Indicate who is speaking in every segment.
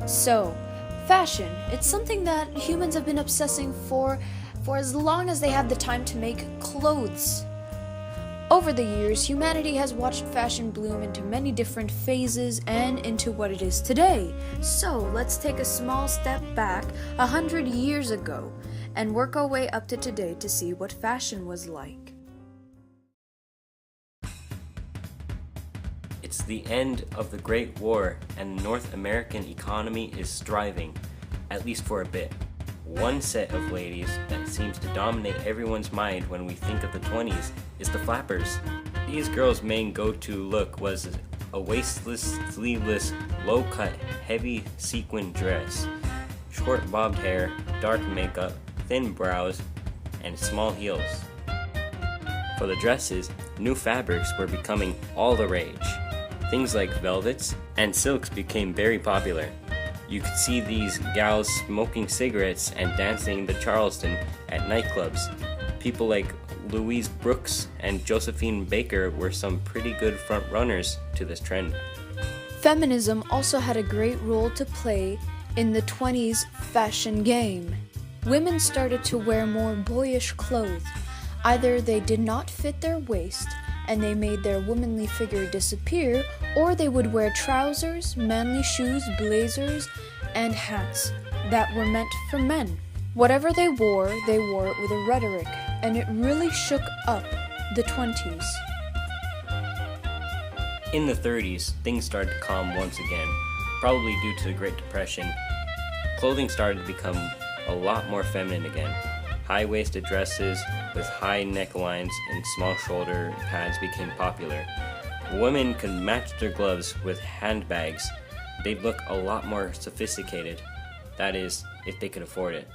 Speaker 1: So, fashion, it's something that humans have been obsessing for as long as they have the time to make clothes. Over the years, humanity has watched fashion bloom into many different phases and into what it is today. So, let's take a small step back 100 years ago and work our way up to today to see what fashion was like.
Speaker 2: It's the end of the Great War and the North American economy is thriving, at least for a bit. One set of ladies that seems to dominate everyone's mind when we think of the 20s is the flappers. These girls' main go-to look was a waistless, sleeveless, low-cut, heavy sequin dress, short bobbed hair, dark makeup, thin brows, and small heels. For the dresses, new fabrics were becoming all the rage. Things like velvets and silks became very popular. You could see these gals smoking cigarettes and dancing the Charleston at nightclubs. People like Louise Brooks and Josephine Baker were some pretty good front runners to this trend.
Speaker 1: Feminism also had a great role to play in the 20s fashion game. Women started to wear more boyish clothes. Either they did not fit their waist and they made their womanly figure disappear, or they would wear trousers, manly shoes, blazers, and hats that were meant for men. Whatever they wore it with a rhetoric, and it really shook up the 20s.
Speaker 2: In the 30s, things started to calm once again, probably due to the Great Depression. Clothing started to become a lot more feminine again. High-waisted dresses with high necklines and small shoulder pads became popular. Women could match their gloves with handbags. They'd look a lot more sophisticated. That is, if they could afford it.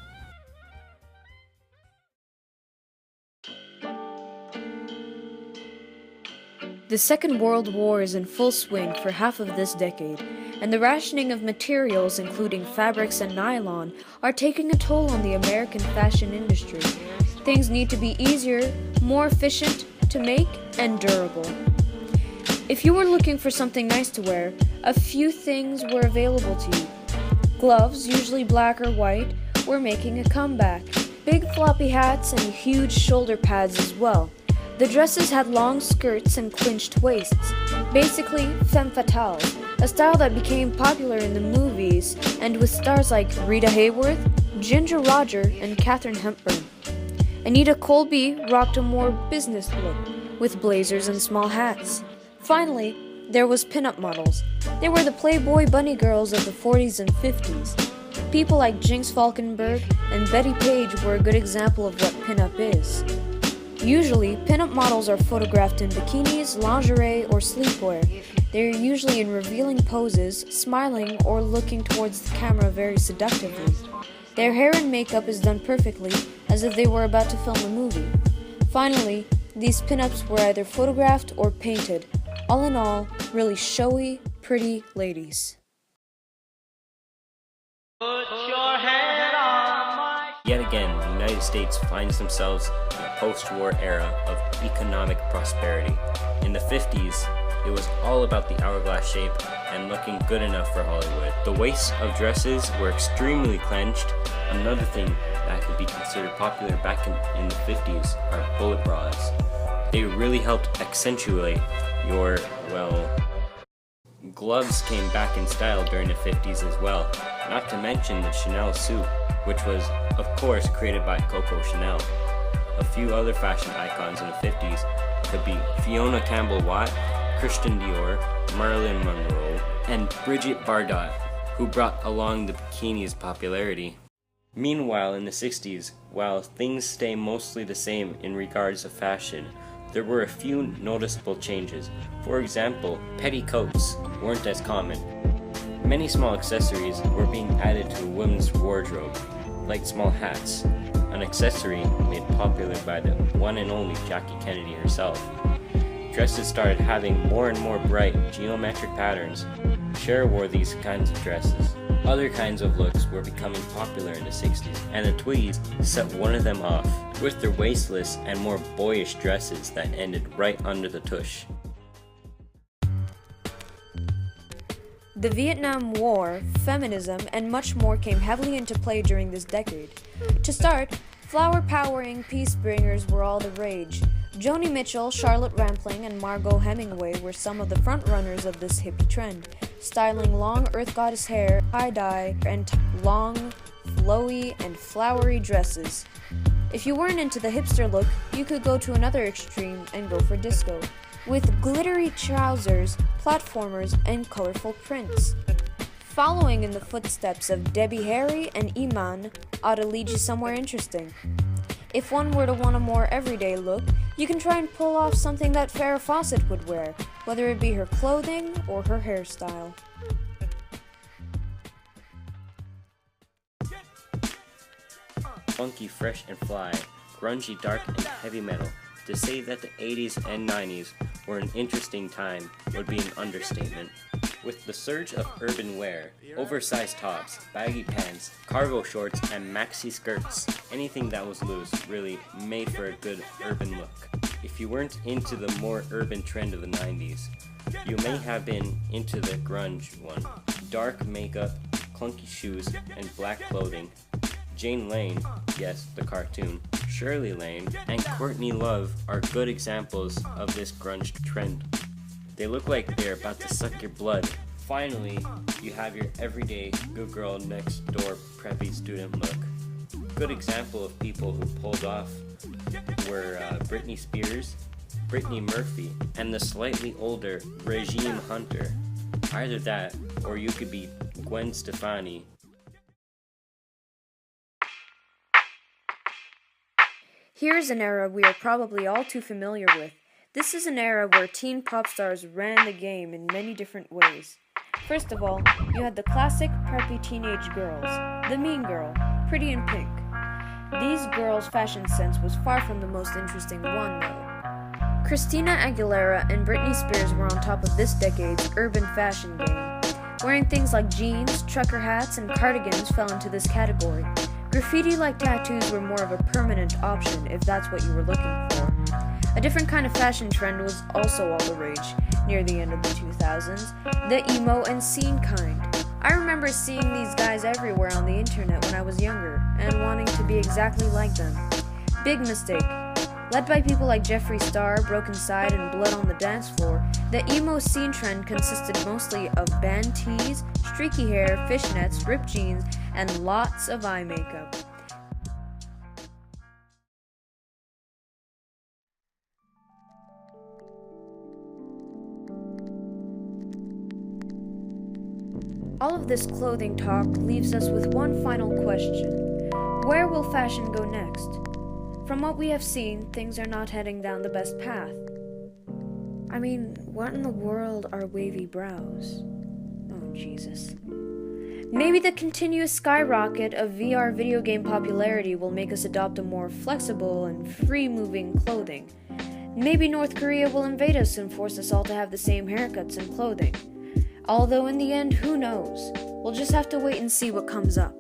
Speaker 1: The Second World War is in full swing for half of this decade, and the rationing of materials, including fabrics and nylon, are taking a toll on the American fashion industry. Things need to be easier, more efficient to make, and durable. If you were looking for something nice to wear, a few things were available to you. Gloves, usually black or white, were making a comeback. Big floppy hats and huge shoulder pads as well. The dresses had long skirts and clinched waists, basically femme fatale, a style that became popular in the movies and with stars like Rita Hayworth, Ginger Rogers, and Katharine Hepburn. Anita Colby rocked a more business look, with blazers and small hats. Finally, there was pinup models. They were the Playboy bunny girls of the 40s and 50s. People like Jinx Falkenberg and Betty Page were a good example of what pinup is. Usually, pinup models are photographed in bikinis, lingerie, or sleepwear. They are usually in revealing poses, smiling, or looking towards the camera very seductively. Their hair and makeup is done perfectly, as if they were about to film a movie. Finally, these pinups were either photographed or painted. All in all, really showy, pretty ladies.
Speaker 2: Yet again, the United States finds themselves in a post-war era of economic prosperity. In the 50s, it was all about the hourglass shape and looking good enough for Hollywood. The waists of dresses were extremely clenched. Another thing that could be considered popular back in the 50s are bullet bras. They really helped accentuate your, gloves came back in style during the 50s as well. Not to mention the Chanel suit, which was, of course, created by Coco Chanel. A few other fashion icons in the 50s could be Fiona Campbell-Watt, Christian Dior, Marilyn Monroe, and Brigitte Bardot, who brought along the bikini's popularity. Meanwhile, in the 60s, while things stay mostly the same in regards to fashion, there were a few noticeable changes. For example, petticoats weren't as common. Many small accessories were being added to a women's wardrobe, like small hats, an accessory made popular by the one and only Jackie Kennedy herself. Dresses started having more and more bright geometric patterns. Cher wore these kinds of dresses. Other kinds of looks were becoming popular in the 60s, and the Tweeds set one of them off, with their waistless and more boyish dresses that ended right under the tush.
Speaker 1: The Vietnam War, feminism, and much more came heavily into play during this decade. To start, flower-powering peace bringers were all the rage. Joni Mitchell, Charlotte Rampling, and Margot Hemingway were some of the frontrunners of this hippie trend, styling long earth goddess hair, tie-dye, and long, flowy, and flowery dresses. If you weren't into the hipster look, you could go to another extreme and go for disco, with glittery trousers, platformers, and colorful prints. Following in the footsteps of Debbie Harry and Iman ought to lead you somewhere interesting. If one were to want a more everyday look, you can try and pull off something that Farrah Fawcett would wear, whether it be her clothing or her hairstyle.
Speaker 2: Funky, fresh, and fly, grungy, dark, and heavy metal. To say that the 80s and 90s were an interesting time would be an understatement. With the surge of urban wear, oversized tops, baggy pants, cargo shorts, and maxi skirts, anything that was loose really made for a good urban look. If you weren't into the more urban trend of the 90s, you may have been into the grunge one. Dark makeup, clunky shoes, and black clothing. Jane Lane, yes, the cartoon, Shirley Lane, and Courtney Love are good examples of this grunge trend. They look like they're about to suck your blood. Finally, you have your everyday good girl next door preppy student look. Good example of people who pulled off were Britney Spears, Brittany Murphy, and the slightly older Regine Hunter. Either that, or you could be Gwen Stefani.
Speaker 1: Here's an era we are probably all too familiar with. This is an era where teen pop stars ran the game in many different ways. First of all, you had the classic preppy teenage girls, the mean girl, Pretty in Pink. These girls' fashion sense was far from the most interesting one, though. Christina Aguilera and Britney Spears were on top of this decade's urban fashion game. Wearing things like jeans, trucker hats, and cardigans fell into this category. Graffiti-like tattoos were more of a permanent option if that's what you were looking for. A different kind of fashion trend was also all the rage near the end of the 2000s, the emo and scene kind. I remember seeing these guys everywhere on the internet when I was younger and wanting to be exactly like them. Big mistake. Led by people like Jeffree Star, Broken Side, and Blood on the Dance Floor, the emo scene trend consisted mostly of band tees, streaky hair, fishnets, ripped jeans, and lots of eye makeup. All of this clothing talk leaves us with one final question. Where will fashion go next? From what we have seen, things are not heading down the best path. I mean, what in the world are wavy brows? Oh, Jesus. Maybe the continuous skyrocket of VR video game popularity will make us adopt a more flexible and free-moving clothing. Maybe North Korea will invade us and force us all to have the same haircuts and clothing. Although in the end, who knows? We'll just have to wait and see what comes up.